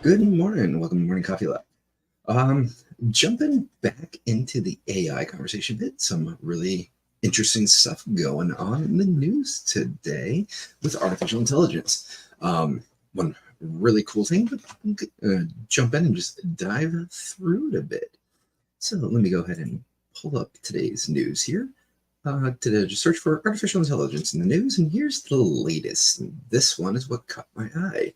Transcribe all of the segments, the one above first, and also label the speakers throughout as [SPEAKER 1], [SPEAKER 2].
[SPEAKER 1] Good morning. Welcome to Morning Coffee Lab. Um, Jumping back into the AI conversation a bit, some really interesting stuff going on in the news today with artificial intelligence. One really cool thing, but jump in and just dive through it a bit. So let me go ahead and pull up today's news here. To just search for artificial intelligence in the news, and here's the latest. This one is what caught my eye.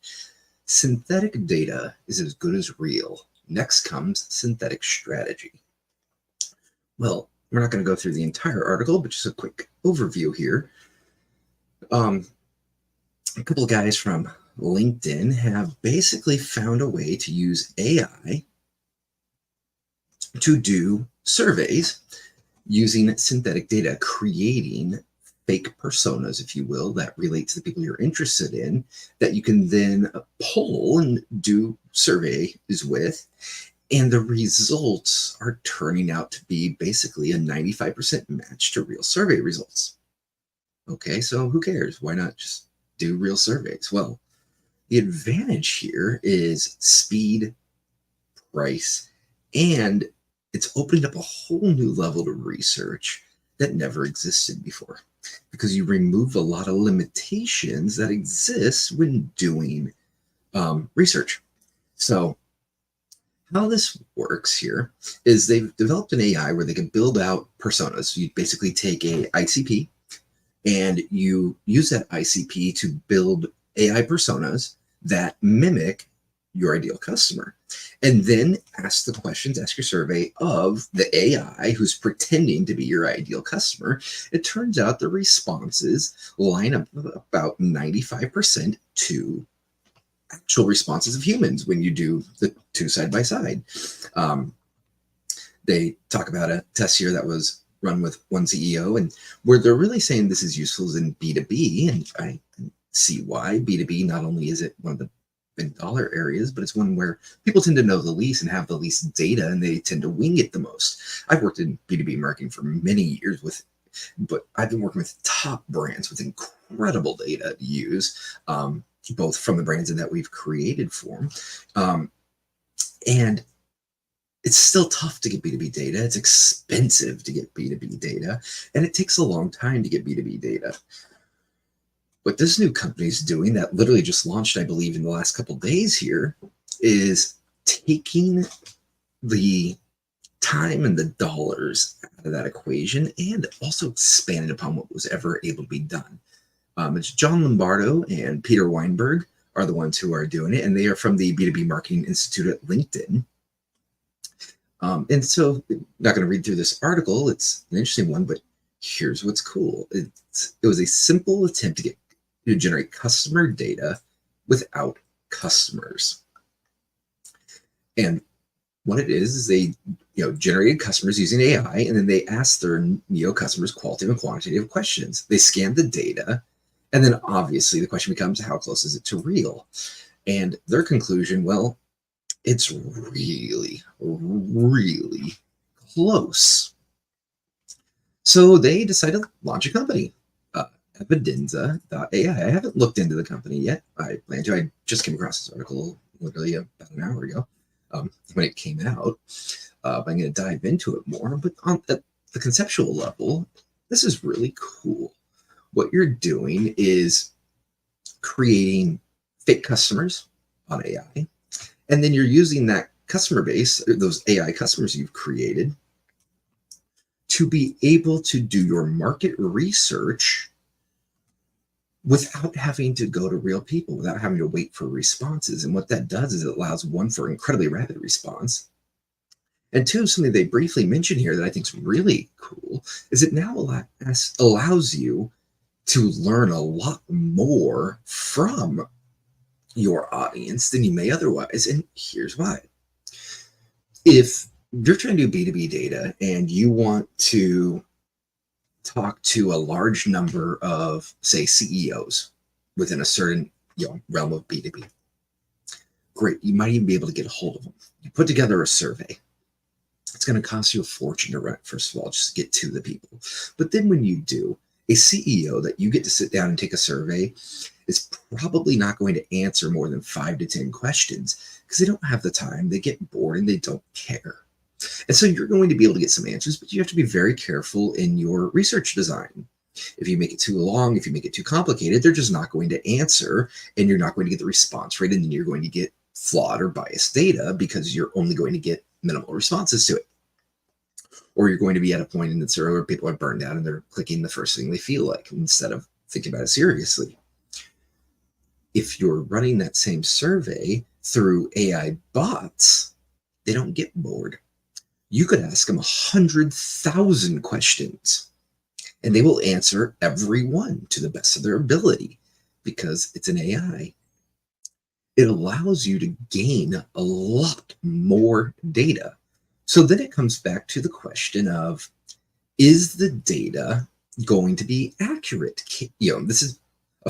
[SPEAKER 1] Synthetic data is as good as real. Next comes synthetic strategy. Well, we're not going to go through the entire article, but just a quick overview here. A couple of guys from LinkedIn have basically found a way to use AI to do surveys using synthetic data, creating fake personas, if you will, that relate to the people you're interested in, that you can then poll and do surveys with. And the results are turning out to be basically a 95% match to real survey results. Okay, so who cares? Why not just do real surveys? Well, the advantage here is speed, price, and it's opened up a whole new level to research that never existed before, because you remove a lot of limitations that exist when doing research. So how this works here is they've developed an AI where they can build out personas. So you basically take a ICP and you use that ICP to build AI personas that mimic your ideal customer, and then ask the questions, ask your survey of the AI who's pretending to be your ideal customer. It turns out the responses line up about 95% to actual responses of humans when you do the two side by side. They talk about a test here that was run with one CEO, and where they're really saying this is useful in B2B, and I see why. B2B, not only is it one of the big dollar areas, but it's one where people tend to know the least and have the least data, and they tend to wing it the most. I've worked in B2B marketing for many years but I've been working with top brands with incredible data to use, both from the brands that we've created for them. And it's still tough to get B2B data. It's expensive to get B2B data, and it takes a long time to get B2B data. What this new company is doing, that literally just launched, I believe, in the last couple of days here, is taking the time and the dollars out of that equation and also expanding upon what was ever able to be done. It's John Lombardo and Peter Weinberg are the ones who are doing it, and they are from the B2B Marketing Institute at LinkedIn. And so, not going to read through this article. It's an interesting one, but here's what's cool. It was a simple attempt to generate customer data without customers. And what it is they generated customers using AI, and then they asked their customers qualitative and quantitative questions. They scanned the data, and then obviously the question becomes, how close is it to real? And their conclusion, well, it's really, really close. So they decided to launch a company, Evidenza.ai. I haven't looked into the company yet. I plan to. I just came across this article literally about an hour ago when it came out. But I'm going to dive into it more. But at the conceptual level, this is really cool. What you're doing is creating fake customers on AI, and then you're using that customer base, those AI customers you've created, to be able to do your market research without having to go to real people, without having to wait for responses. And what that does is it allows, one, for incredibly rapid response, and two, something they briefly mention here that I think is really cool is it now allows you to learn a lot more from your audience than you may otherwise. And here's why. If you're trying to do B2B data and you want to talk to a large number of, say, CEOs within a certain realm of B2B, great. You might even be able to get a hold of them. You put together a survey. It's going to cost you a fortune to run, first of all, just to get to the people. But then when you do, a CEO that you get to sit down and take a survey is probably not going to answer more than 5 to 10 questions, because they don't have the time, they get bored, and they don't care. And so you're going to be able to get some answers, but you have to be very careful in your research design. If you make it too long, if you make it too complicated, they're just not going to answer, and you're not going to get the response rate, and then you're going to get flawed or biased data because you're only going to get minimal responses to it. Or you're going to be at a point in the survey where people are burned out and they're clicking the first thing they feel like instead of thinking about it seriously. If you're running that same survey through AI bots, they don't get bored. You could ask them 100,000 questions and they will answer every one to the best of their ability because it's an AI. It allows you to gain a lot more data. So then it comes back to the question of, is the data going to be accurate? This is,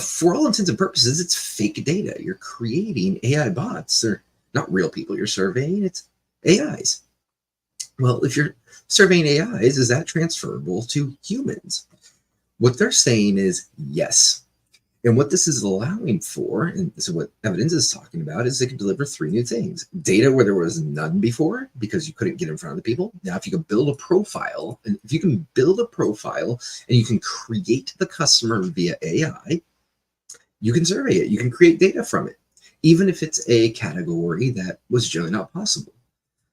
[SPEAKER 1] for all intents and purposes, it's fake data. You're creating AI bots. They're not real people you're surveying, it's AIs. Well, if you're surveying AIs, is that transferable to humans? What they're saying is yes. And what this is allowing for, and this is what evidence is talking about, is they can deliver three new things. Data where there was none before because you couldn't get in front of the people. Now, if you can build a profile, and if you can build a profile and you can create the customer via AI, you can survey it. You can create data from it, even if it's a category that was generally not possible.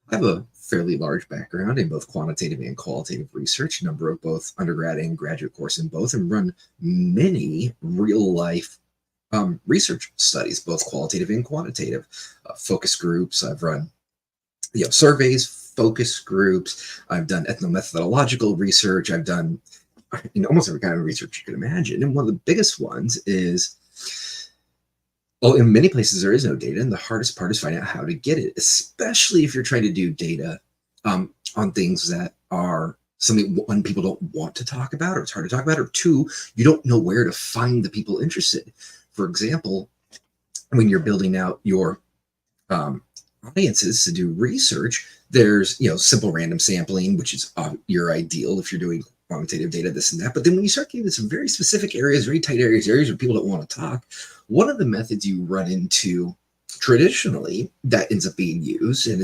[SPEAKER 1] I have a fairly large background in both quantitative and qualitative research, a number of both undergrad and graduate course in both, and run many real life research studies, both qualitative and quantitative, focus groups. I've run surveys, focus groups. I've done ethnomethodological research. I've done almost every kind of research you can imagine. And one of the biggest ones is, in many places there is no data, and the hardest part is finding out how to get it, especially if you're trying to do data on things that are something, one, people don't want to talk about, or it's hard to talk about, or two, you don't know where to find the people interested. For example, when you're building out your audiences to do research, there's simple random sampling, which is your ideal if you're doing quantitative data, this and that. But then when you start getting to some very specific areas, very tight areas where people don't want to talk, one of the methods you run into traditionally that ends up being used, and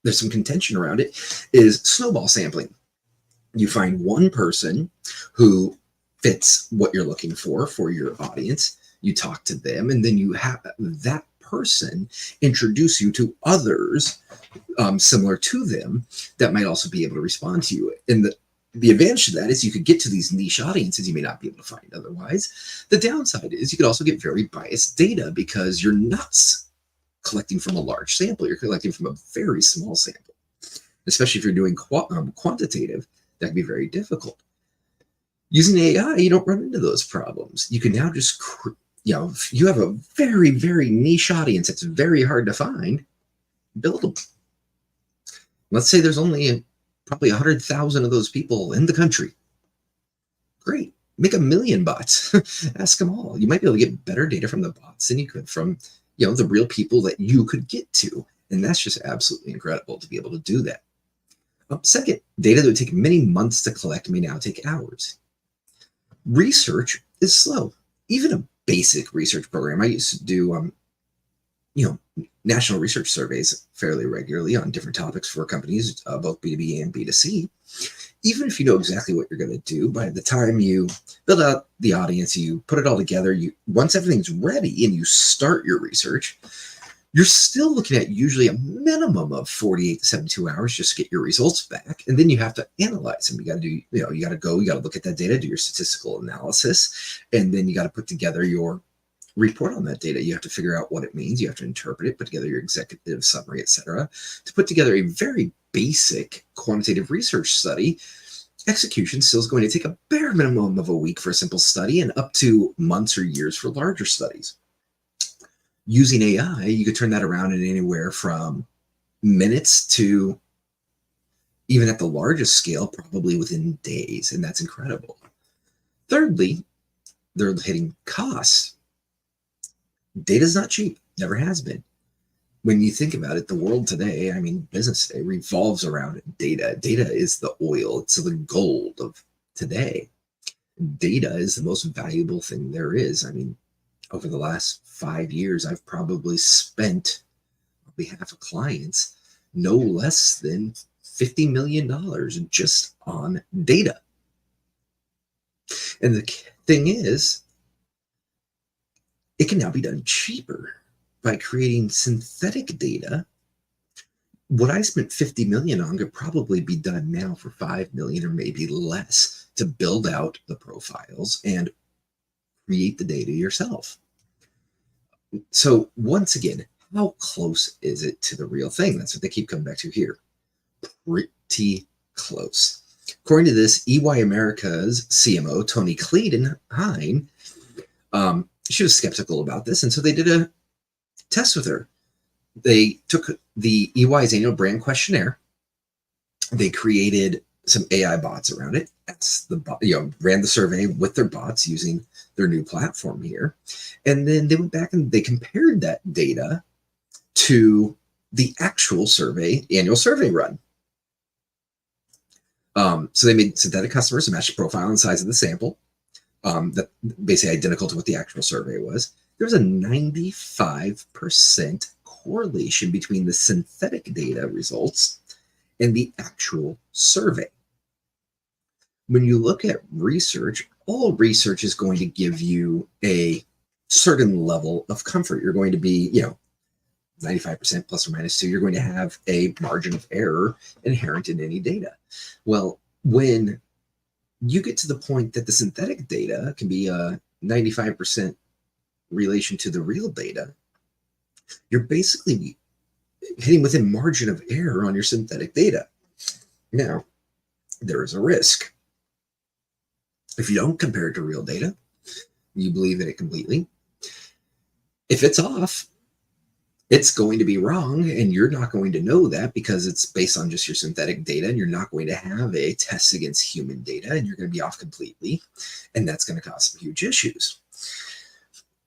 [SPEAKER 1] there's some contention around it, is snowball sampling. You find one person who fits what you're looking for your audience, you talk to them, and then you have that person introduce you to others similar to them that might also be able to respond to you. And the advantage to that is you could get to these niche audiences you may not be able to find otherwise. The downside is you could also get very biased data because you're not collecting from a large sample. You're collecting from a very small sample. Especially if you're doing quantitative, that can be very difficult. Using AI, you don't run into those problems. You can now just, if you have a very, very niche audience that's very hard to find, build them. Let's say there's only probably 100,000 of those people in the country. Great. Make 1 million bots. Ask them all. You might be able to get better data from the bots than you could from, the real people that you could get to. And that's just absolutely incredible to be able to do that. Second, data that would take many months to collect may now take hours. Research is slow. Even a basic research program. I used to do, national research surveys fairly regularly on different topics for companies, both B2B and B2C. Even if you know exactly what you're going to do, by the time you build out the audience, you put it all together, once everything's ready and you start your research, you're still looking at usually a minimum of 48 to 72 hours just to get your results back. And then you have to analyze them. You got to do, you got to look at that data, do your statistical analysis, and then you got to put together your report on that data. You have to figure out what it means. You have to interpret it, put together your executive summary, etc. To put together a very basic quantitative research study, execution still is going to take a bare minimum of a week for a simple study and up to months or years for larger studies. Using AI, you could turn that around in anywhere from minutes to, even at the largest scale, probably within days, and that's incredible. Thirdly, they're hitting costs. Data's not cheap, never has been. When you think about it, the world today, business today revolves around data. Data is the oil, it's the gold of today. Data is the most valuable thing there is. Over the last 5 years, I've probably spent behalf of clients no less than $50 million just on data. And the thing is, it can now be done cheaper by creating synthetic data. What I spent 50 million on could probably be done now for 5 million or maybe less to build out the profiles and create the data yourself. So once again, how close is it to the real thing? That's what they keep coming back to here. Pretty close. According to this, EY America's CMO, Tony Clayton-Hein, she was skeptical about this, and so they did a test with her. They took the EY's annual brand questionnaire. They created some AI bots around it. That's ran the survey with their bots using their new platform here. And then they went back and they compared that data to the actual annual survey run. So they made synthetic customers to match the profile and size of the sample, that basically identical to what the actual survey was. There was a 95% correlation between the synthetic data results and the actual survey. When you look at research, all research is going to give you a certain level of comfort. You're going to be, 95% plus or minus 2. You're going to have a margin of error inherent in any data. Well, when you get to the point that the synthetic data can be a 95% relation to the real data, you're basically hitting within margin of error on your synthetic data. Now, there is a risk. If you don't compare it to real data, you believe in it completely. If it's off, it's going to be wrong, and you're not going to know that because it's based on just your synthetic data, and you're not going to have a test against human data, and you're going to be off completely, and that's going to cause some huge issues.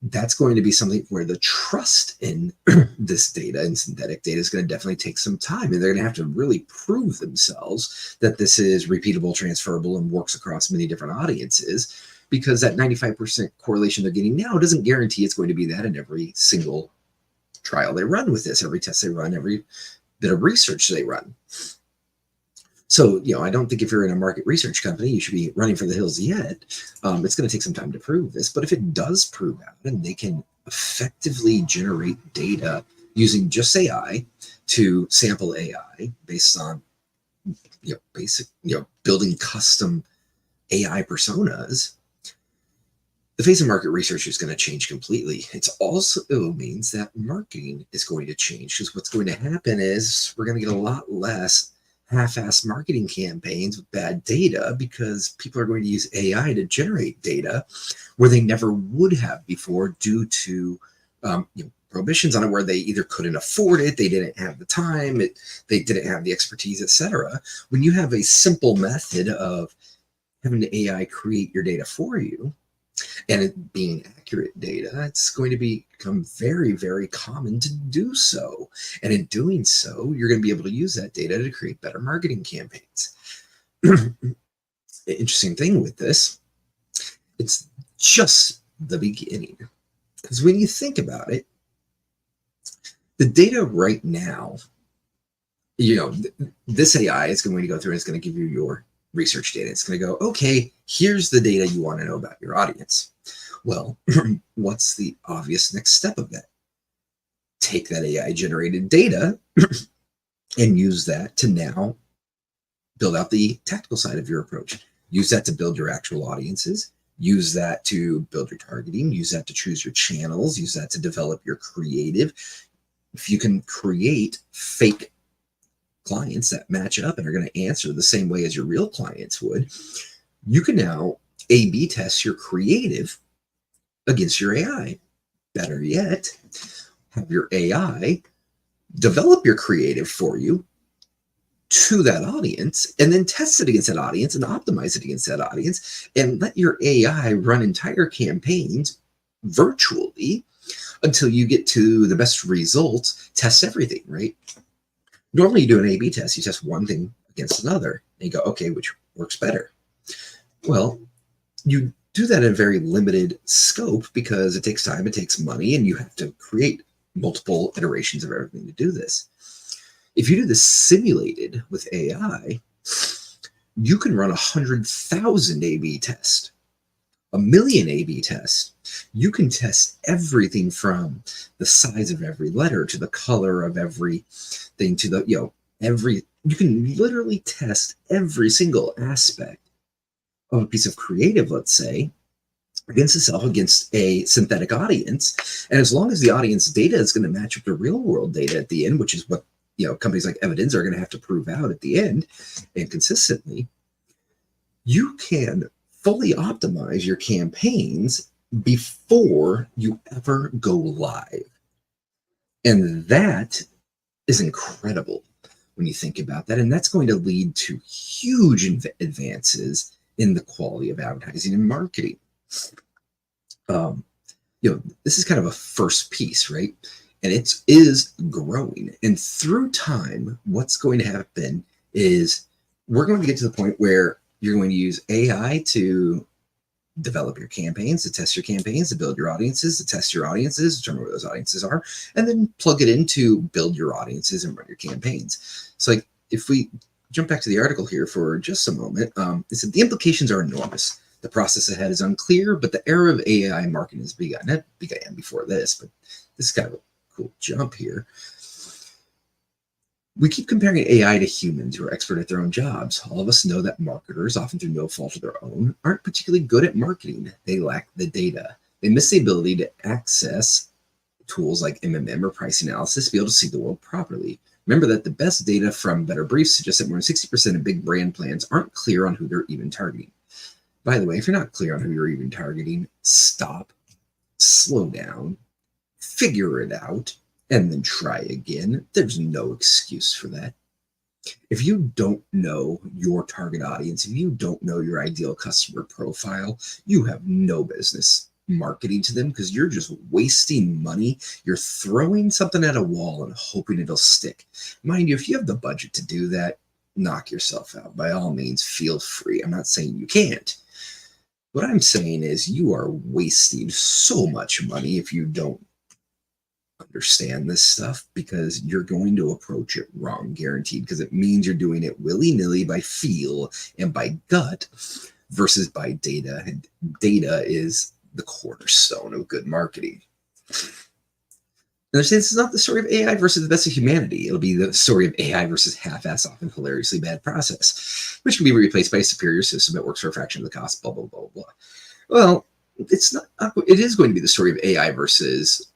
[SPEAKER 1] That's going to be something where the trust in this data and synthetic data is going to definitely take some time, and they're going to have to really prove themselves that this is repeatable, transferable, and works across many different audiences, because that 95% correlation they're getting now doesn't guarantee it's going to be that in every single trial they run with this, every test they run, every bit of research they run. So, I don't think if you're in a market research company, you should be running for the hills yet. It's going to take some time to prove this. But if it does prove out and they can effectively generate data using just AI to sample AI based on, basic, building custom AI personas, the face of market research is going to change completely. It also means that marketing is going to change, because what's going to happen is we're going to get a lot less half-assed marketing campaigns with bad data, because people are going to use AI to generate data where they never would have before due to prohibitions on it, where they either couldn't afford it, they didn't have the time, they didn't have the expertise, etc. When you have a simple method of having the AI create your data for you, and it being accurate data, it's going to become very, very common to do so. And in doing so, you're going to be able to use that data to create better marketing campaigns. Interesting thing with this, it's just the beginning. Because when you think about it, the data right now, this AI is going to go through and it's going to give you your research data. It's going to go, okay, here's the data you want to know about your audience. Well, what's the obvious next step of that? Take that AI generated data and use that to now build out the tactical side of your approach. Use that to build your actual audiences. Use that to build your targeting. Use that to choose your channels. Use that to develop your creative. If you can create fake clients that match up and are going to answer the same way as your real clients would, you can now A/B test your creative against your AI. Better yet, have your AI develop your creative for you to that audience, and then test it against that audience and optimize it against that audience, and let your AI run entire campaigns virtually until you get to the best results. Test everything, right? Normally you do an A/B test, you test one thing against another, and you go, okay, which works better? Well, you do that in a very limited scope because it takes time, it takes money, and you have to create multiple iterations of everything to do this. If you do this simulated with AI, you can run 100,000 A/B tests, 1,000,000 A/B tests. You can test everything from the size of every letter to the color of everything to the, you can literally test every single aspect of a piece of creative, let's say, against itself, against a synthetic audience. And as long as the audience data is going to match up to real world data at the end, which is what companies like Evidence are going to have to prove out at the end and consistently, you can fully optimize your campaigns before you ever go live. And that is incredible when you think about that. And that's going to lead to huge advances in the quality of advertising and marketing. This is kind of a first piece, right? And it is growing. And through time, what's going to happen is we're going to get to the point where you're going to use AI to develop your campaigns, to test your campaigns, to build your audiences, to test your audiences, determine where those audiences are, and then plug it in to build your audiences and run your campaigns. So like if we jump back to the article here for just a moment, it said the implications are enormous. The process ahead is unclear, but the era of AI marketing has begun. It began before this, but this is kind of a cool jump here. We keep comparing AI to humans who are expert at their own jobs. All of us know that marketers, often through no fault of their own, aren't particularly good at marketing. They lack the data. They miss the ability to access tools like MMM or price analysis to be able to see the world properly. Remember that the best data from Better Briefs suggests that more than 60% of big brand plans aren't clear on who they're even targeting. By the way, if you're not clear on who you're even targeting, stop, slow down, figure it out, and then try again. There's no excuse for that. If you don't know your target audience, if you don't know your ideal customer profile, you have no business marketing to them because you're just wasting money. You're throwing something at a wall and hoping it'll stick. Mind you, if you have the budget to do that, knock yourself out. By all means, feel free. I'm not saying you can't. What I'm saying is you are wasting so much money if you don't understand this stuff, because you're going to approach it wrong, guaranteed, because it means you're doing it willy-nilly by feel and by gut versus by data. And data is the cornerstone of good marketing. Understand, this is not the story of AI versus the best of humanity. It'll be the story of AI versus half-ass, often hilariously bad process, which can be replaced by a superior system that works for a fraction of the cost, blah, blah, blah, blah. Well, it's not. It is going to be the story of AI versus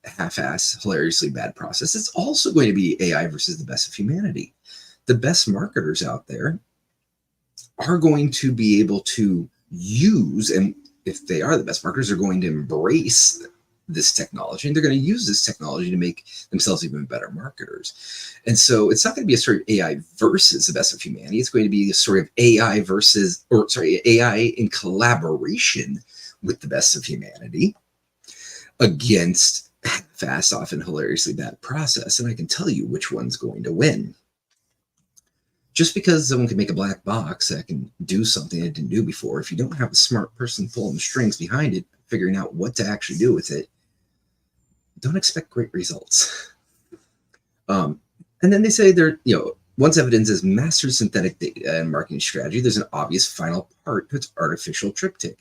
[SPEAKER 1] half-ass, hilariously bad process. It's also going to be AI versus the best of humanity. The best marketers out there are going to be able to use, and if they are the best marketers, are going to embrace this technology, and they're going to use this technology to make themselves even better marketers. And so it's not going to be a story of AI versus the best of humanity. It's going to be a story of AI AI in collaboration with the best of humanity against fast, often hilariously bad process. And I can tell you which one's going to win. Just because someone can make a black box that can do something it didn't do before, if you don't have a smart person pulling the strings behind it, figuring out what to actually do with it, don't expect great results. And then they say once Evidence has mastered synthetic data and marketing strategy, there's an obvious final part to its artificial triptych.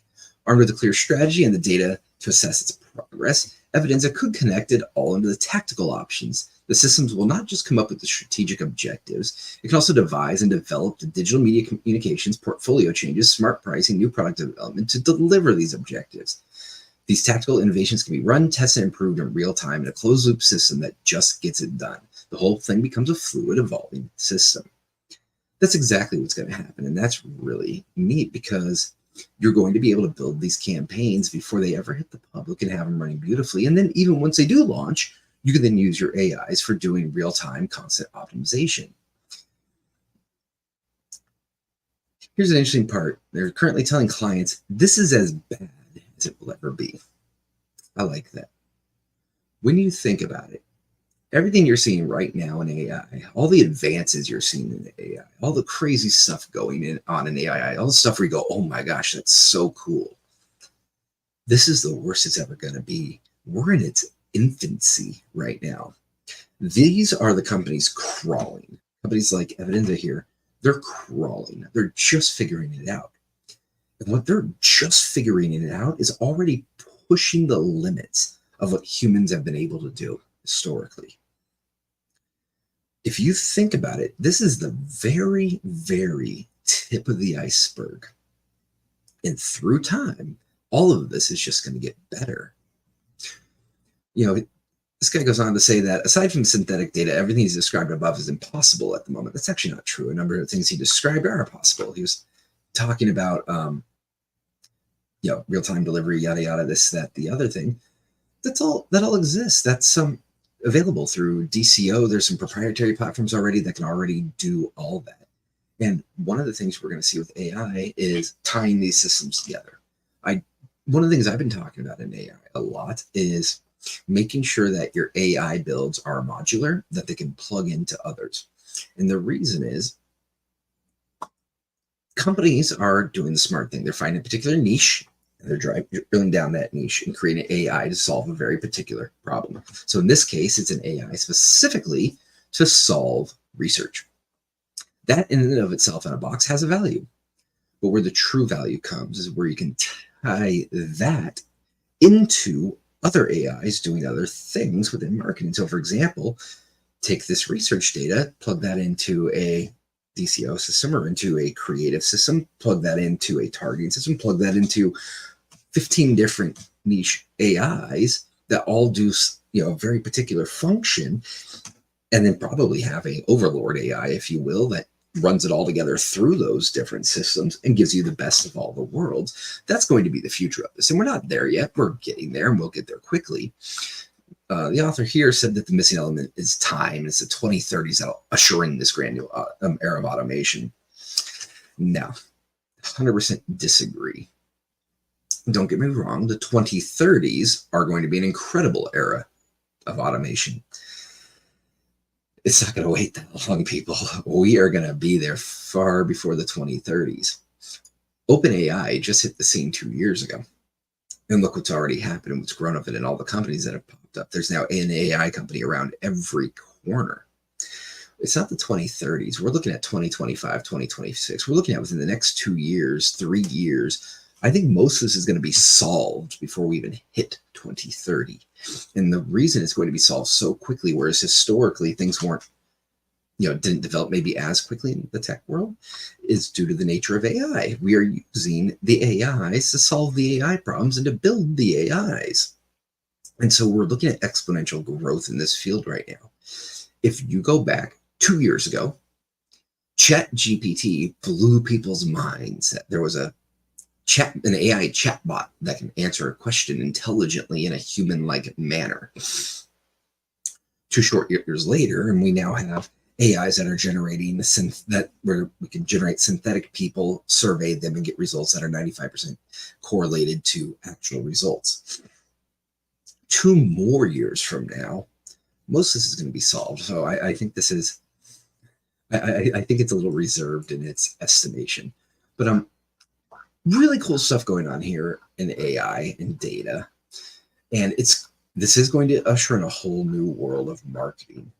[SPEAKER 1] Armed with a clear strategy and the data to assess its progress, Evidence could connect it all into the tactical options. The systems will not just come up with the strategic objectives, it can also devise and develop the digital media communications, portfolio changes, smart pricing, new product development to deliver these objectives. These tactical innovations can be run, tested, and improved in real time in a closed loop system that just gets it done. The whole thing becomes a fluid, evolving system. That's exactly what's going to happen. And that's really neat because you're going to be able to build these campaigns before they ever hit the public and have them running beautifully. And then even once they do launch, you can then use your AIs for doing real-time constant optimization. Here's an interesting part. They're currently telling clients this is as bad as it will ever be. I like that. When you think about it, everything you're seeing right now in AI, all the advances you're seeing in AI, all the crazy stuff going on in AI, all the stuff where you go, oh my gosh, that's so cool. This is the worst it's ever going to be. We're in its infancy right now. These are the companies crawling. Companies like Evidenza here, they're crawling. They're just figuring it out. And what they're just figuring it out is already pushing the limits of what humans have been able to do historically. If you think about it, this is the very, very tip of the iceberg. And through time, all of this is just going to get better. You know, this guy goes on to say that aside from synthetic data, everything he's described above is impossible at the moment. That's actually not true. A number of things he described are possible. He was talking about, real-time delivery, yada, yada, this, that, the other thing. That all exists. That's available through DCO. There's some proprietary platforms already that can already do all that. And one of the things we're going to see with AI is tying these systems together. One of the things I've been talking about in AI a lot is making sure that your AI builds are modular, that they can plug into others. And the reason is companies are doing the smart thing. They're finding a particular niche, and they're drilling down that niche and creating AI to solve a very particular problem. So in this case, it's an AI specifically to solve research. That in and of itself in a box has a value. But where the true value comes is where you can tie that into other AIs doing other things within marketing. So for example, take this research data, plug that into a DCO system or into a creative system, plug that into a targeting system, plug that into 15 different niche AIs that all do a very particular function, and then probably have a overlord AI, if you will, that runs it all together through those different systems and gives you the best of all the worlds. That's going to be the future of this. And we're not there yet. We're getting there, and we'll get there quickly. The author here said that the missing element is time. It's the 2030s assuring this grand new era of automation. No, 100% disagree. Don't get me wrong. The 2030s are going to be an incredible era of automation. It's not going to wait that long, people. We are going to be there far before the 2030s. OpenAI just hit the scene 2 years ago. And look what's already happened and what's grown of it and all the companies that have popped up. There's now an AI company around every corner. It's not the 2030s. We're looking at 2025, 2026. We're looking at within the next 2 years, 3 years. I think most of this is going to be solved before we even hit 2030. And the reason it's going to be solved so quickly, whereas historically things didn't develop maybe as quickly in the tech world, is due to the nature of AI. We are using the AIs to solve the AI problems and to build the AIs. And so we're looking at exponential growth in this field right now. If you go back 2 years ago, ChatGPT blew people's minds that there was an AI chatbot that can answer a question intelligently in a human-like manner. 2 short years later, and we now have AIs that are generating where we can generate synthetic people, survey them, and get results that are 95% correlated to actual results. 2 more years from now, most of this is going to be solved. So I think this is, I think it's a little reserved in its estimation. But really cool stuff going on here in AI and data. And this is going to usher in a whole new world of marketing.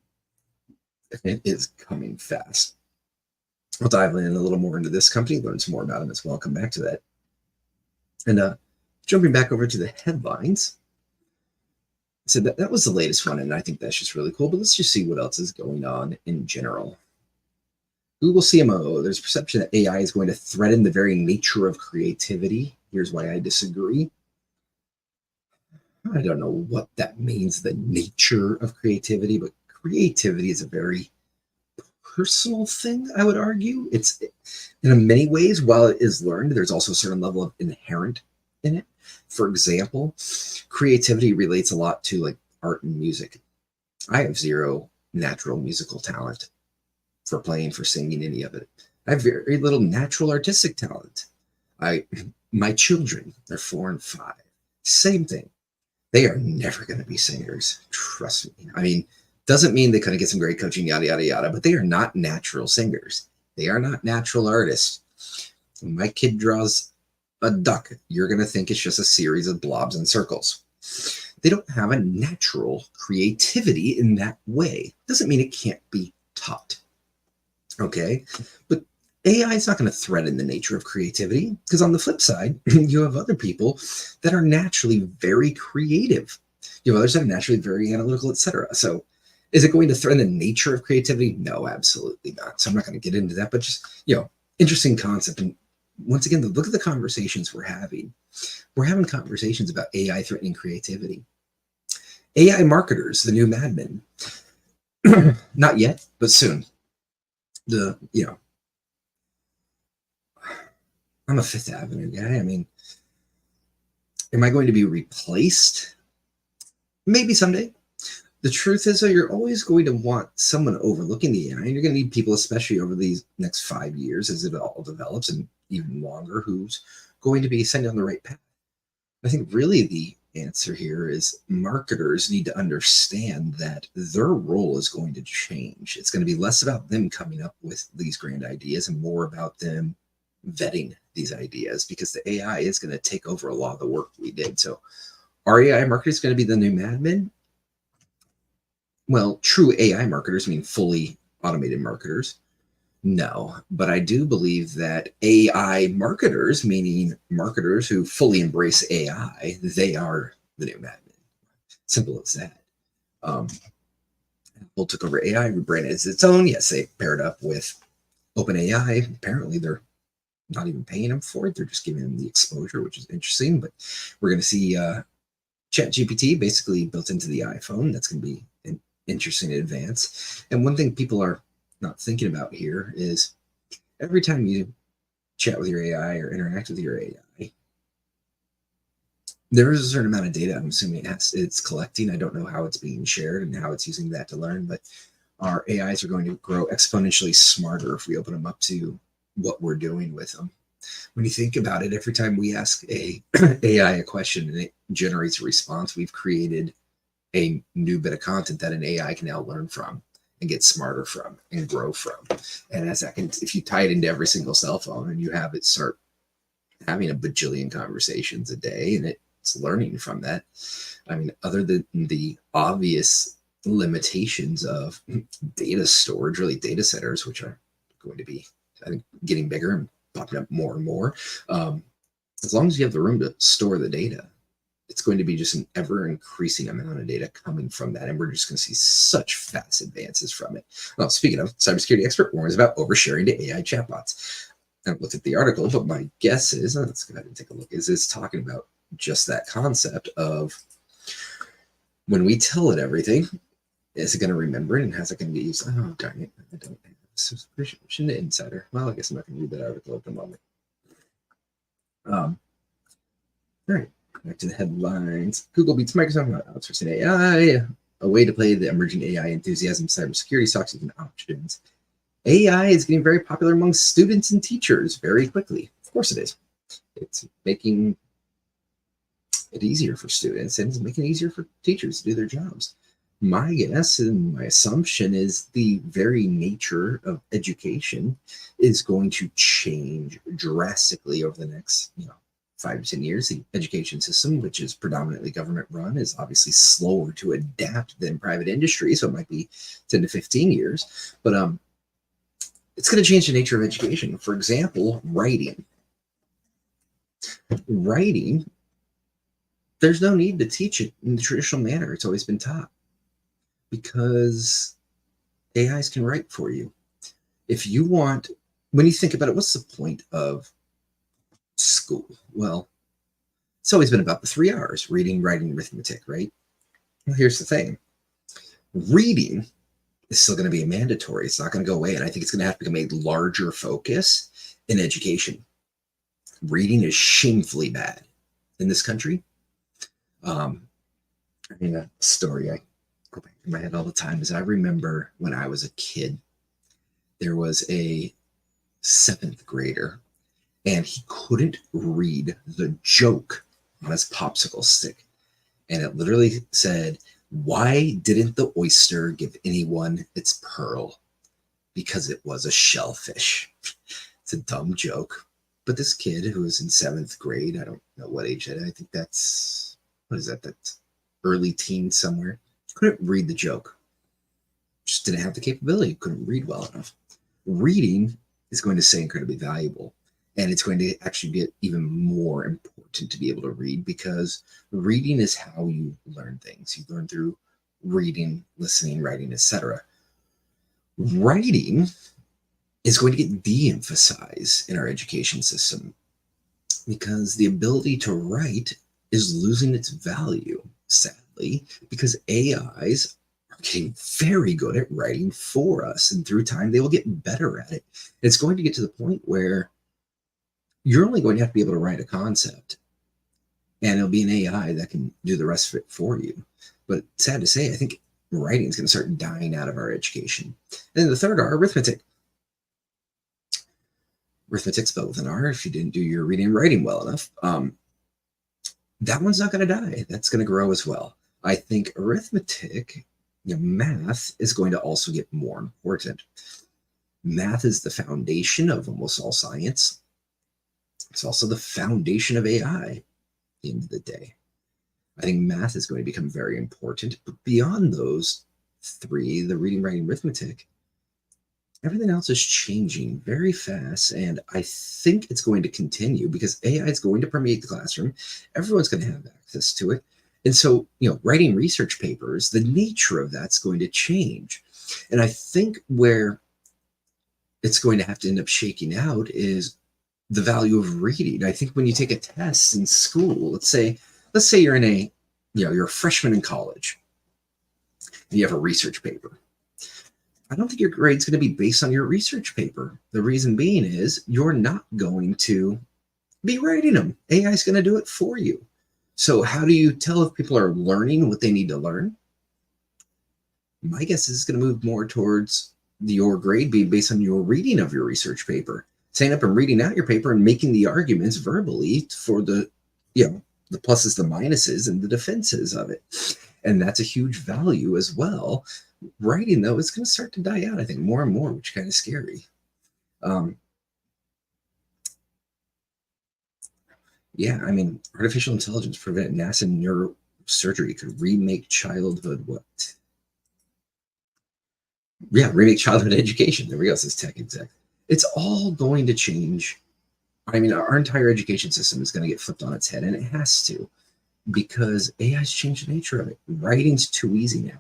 [SPEAKER 1] It is coming fast. I'll dive in a little more into this company, learn some more about them as well. I'll come back to that. And jumping back over to the headlines. So that was the latest one, and I think that's just really cool. But let's just see what else is going on in general. Google CMO, there's a perception that AI is going to threaten the very nature of creativity. Here's why I disagree. I don't know what that means, the nature of creativity, but creativity is a very personal thing, I would argue. It's in many ways, while it is learned, there's also a certain level of inherent in it. For example, creativity relates a lot to like art and music. I have zero natural musical talent for playing, for singing, any of it. I have very little natural artistic talent. My children, they're 4 and 5. Same thing. They are never going to be singers. Trust me. I mean, doesn't mean they couldn't get some great coaching, yada, yada, yada, but they are not natural singers. They are not natural artists. When my kid draws a duck, you're going to think it's just a series of blobs and circles. They don't have a natural creativity in that way. Doesn't mean it can't be taught. Okay. But AI is not going to threaten the nature of creativity because on the flip side, you have other people that are naturally very creative. You have others that are naturally very analytical, etc. So is it going to threaten the nature of creativity? No, absolutely not. So I'm not going to get into that, but just, interesting concept. And once again, look at the conversations we're having. We're having conversations about AI threatening creativity. AI marketers, the new Mad Men. Not yet, but soon. I'm a Fifth Avenue guy. I mean, am I going to be replaced? Maybe someday. The truth is, though, you're always going to want someone overlooking the AI, and you're going to need people, especially over these next 5 years as it all develops and even longer, who's going to be sending on the right path. I think really the answer here is marketers need to understand that their role is going to change. It's going to be less about them coming up with these grand ideas and more about them vetting these ideas, because the AI is going to take over a lot of the work we did. So are AI marketers going to be the new Mad Men? Well, true AI marketers mean fully automated marketers. No, but I do believe that AI marketers, meaning marketers who fully embrace AI, they are the new Mad Men. Simple as that. Apple took over AI, rebranded it as its own. Yes, they paired up with OpenAI. Apparently, they're not even paying them for it. They're just giving them the exposure, which is interesting. But we're going to see ChatGPT basically built into the iPhone. That's going to be an interesting advance. And one thing people are not thinking about here is every time you chat with your AI or interact with your AI, there is a certain amount of data I'm assuming it's collecting. I don't know how it's being shared and how it's using that to learn, but our AIs are going to grow exponentially smarter if we open them up to what we're doing with them. When you think about it, every time we ask a AI a question and it generates a response, we've created a new bit of content that an AI can now learn from and get smarter from and grow from. And as that can, if you tie it into every single cell phone and you have it start having a bajillion conversations a day and it's learning from that, I mean, other than the obvious limitations of data storage, really data centers, which are going to be, I think, getting bigger and popping up more and more. As long as you have the room to store the data, it's going to be just an ever increasing amount of data coming from that. And we're just going to see such fast advances from it. Well, speaking of, cybersecurity expert warns about oversharing to AI chatbots. I haven't looked at the article, but my guess is, let's go ahead and take a look, is it's talking about just that concept of when we tell it everything, is it going to remember it and how's it going to get used? Oh, darn it. I don't have subscription to Insider. Well, I guess I'm not going to read that article at the moment. All right. Back to the headlines. Google beats Microsoft on outsourcing AI. A way to play the emerging AI enthusiasm, cybersecurity stocks, and options. AI is getting very popular among students and teachers very quickly. Of course it is. It's making it easier for students and it's making it easier for teachers to do their jobs. My guess and my assumption is the very nature of education is going to change drastically over the next, 5 to 10 years. The education system, which is predominantly government run, is obviously slower to adapt than private industry. So it might be 10 to 15 years, but it's going to change the nature of education. For example, writing. Writing, there's no need to teach it in the traditional manner it's always been taught because AIs can write for you. If you want, when you think about it, what's the point of school? Well, it's always been about the 3 R's: reading, writing, arithmetic, right? Well, here's the thing. Reading is still going to be mandatory. It's not going to go away. And I think it's going to have to become a larger focus in education. Reading is shamefully bad in this country. A story I go back in my head all the time is I remember when I was a kid, there was a 7th grader and he couldn't read the joke on his popsicle stick. And it literally said, "Why didn't the oyster give anyone its pearl? Because it was a shellfish." It's a dumb joke. But this kid who was in 7th grade, I don't know what age that is. I think that's, what is that? That's early teens somewhere, couldn't read the joke, just didn't have the capability, couldn't read well enough. Reading is going to stay incredibly valuable. And it's going to actually get even more important to be able to read, because reading is how you learn things. You learn through reading, listening, writing, etc. Writing is going to get de-emphasized in our education system because the ability to write is losing its value, sadly, because AIs are getting very good at writing for us. And through time, they will get better at it. It's going to get to the point where you're only going to have to be able to write a concept, and it'll be an AI that can do the rest of it for you. But sad to say, I think writing is going to start dying out of our education. And then the third R, arithmetic. Arithmetic spelled with an R if you didn't do your reading and writing well enough. That one's not going to die. That's going to grow as well. I think arithmetic, math, is going to also get more important. Math is the foundation of almost all science. It's also the foundation of AI at the end of the day. I think math is going to become very important. But beyond those three, the reading, writing, arithmetic, everything else is changing very fast. And I think it's going to continue because AI is going to permeate the classroom. Everyone's going to have access to it. And so, writing research papers, the nature of that's going to change. And I think where it's going to have to end up shaking out is the value of reading. I think when you take a test in school, let's say you're in you're a freshman in college and you have a research paper. I don't think your grade's going to be based on your research paper. The reason being is you're not going to be writing them. AI is going to do it for you. So how do you tell if people are learning what they need to learn? My guess is it's going to move more towards your grade being based on your reading of your research paper. Standing up and reading out your paper and making the arguments verbally for the pluses, the minuses, and the defenses of it. And that's a huge value as well. Writing, though, is going to start to die out, I think, more and more, which is kind of scary. Artificial intelligence prevent NASA neurosurgery could remake childhood what? Yeah, remake childhood education. There we go, says Tech Exec. It's all going to change. Our entire education system is going to get flipped on its head, and it has to, because AI's changed the nature of it. Writing's too easy now.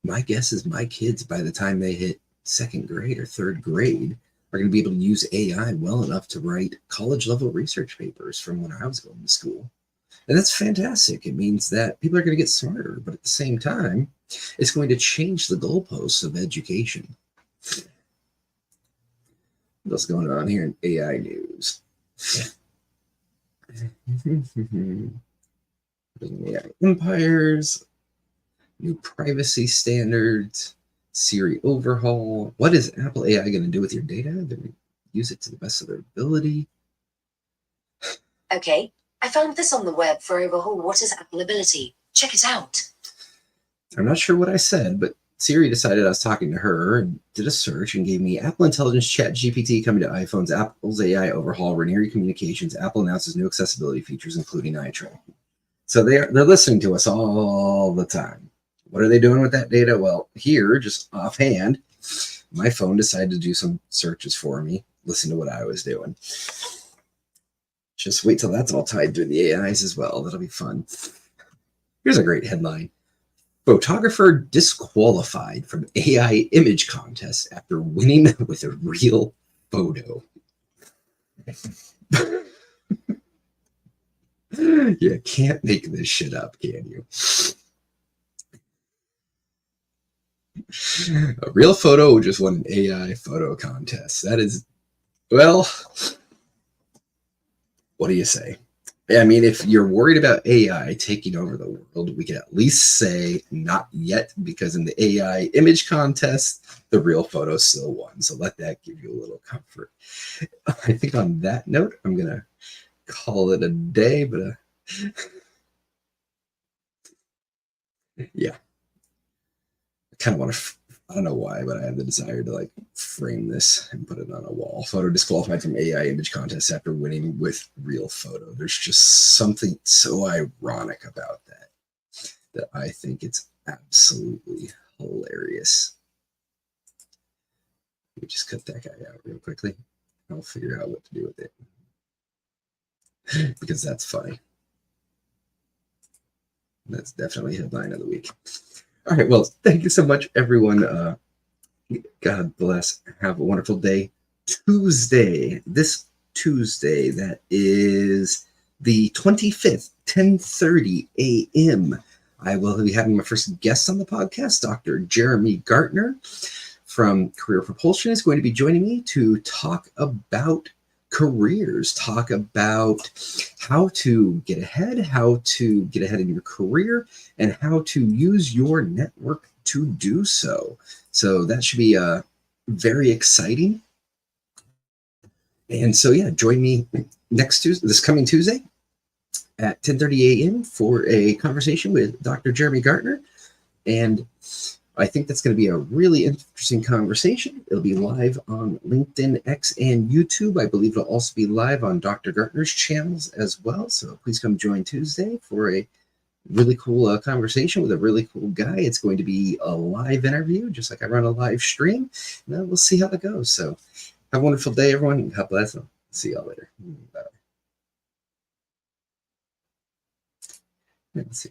[SPEAKER 1] My guess is my kids, by the time they hit second grade or third grade, are going to be able to use AI well enough to write college-level research papers from when I was going to school. And that's fantastic. It means that people are going to get smarter, but at the same time, it's going to change the goalposts of education. What's going on here in AI news? AI empires, new privacy standards, Siri overhaul. What is Apple AI going to do with your data? They're going to use it to the best of their ability.
[SPEAKER 2] Okay, I found this on the web for overhaul. What is Apple ability? Check it out.
[SPEAKER 1] I'm not sure what I said, but Siri decided I was talking to her and did a search and gave me Apple Intelligence Chat GPT coming to iPhones, Apple's AI overhaul, Raniere Communications. Apple announces new accessibility features, including eye tracking. So they're listening to us all the time. What are they doing with that data? Well, here, just offhand, my phone decided to do some searches for me, listen to what I was doing. Just wait till that's all tied to the AIs as well. That'll be fun. Here's a great headline. Photographer disqualified from AI image contest after winning with a real photo. You can't make this shit up, can you? A real photo just won an AI photo contest. That is, well, what do you say? If you're worried about AI taking over the world, we can at least say not yet, because in the AI image contest, the real photo still won. So let that give you a little comfort. I think on that note, I'm going to call it a day, but yeah. I kind of want to I don't know why, but I have the desire to like frame this and put it on a wall. Photo disqualified from AI image contest after winning with real photo. There's just something so ironic about that I think it's absolutely hilarious. Let me just cut that guy out real quickly. I'll figure out what to do with it because that's funny. That's definitely headline of the week. All right. Well, thank you so much, everyone. God bless. Have a wonderful day. This Tuesday, that is the 25th, 10:30 a.m. I will be having my first guest on the podcast, Dr. Jeremy Gartner from Career Propulsion is going to be joining me to talk about careers, talk about how to get ahead in your career, and how to use your network to do so. So that should be very exciting. And so, yeah, join me this coming Tuesday at 10:30 a.m. for a conversation with Dr. Jeremy Gartner. And I think that's going to be a really interesting conversation. It'll be live on LinkedIn, X, and YouTube. I believe it'll also be live on Dr. Gartner's channels as well. So please come join Tuesday for a really cool conversation with a really cool guy. It's going to be a live interview, just like I run a live stream. And we'll see how that goes. So have a wonderful day, everyone. God bless them. See y'all later. Bye. Let's see.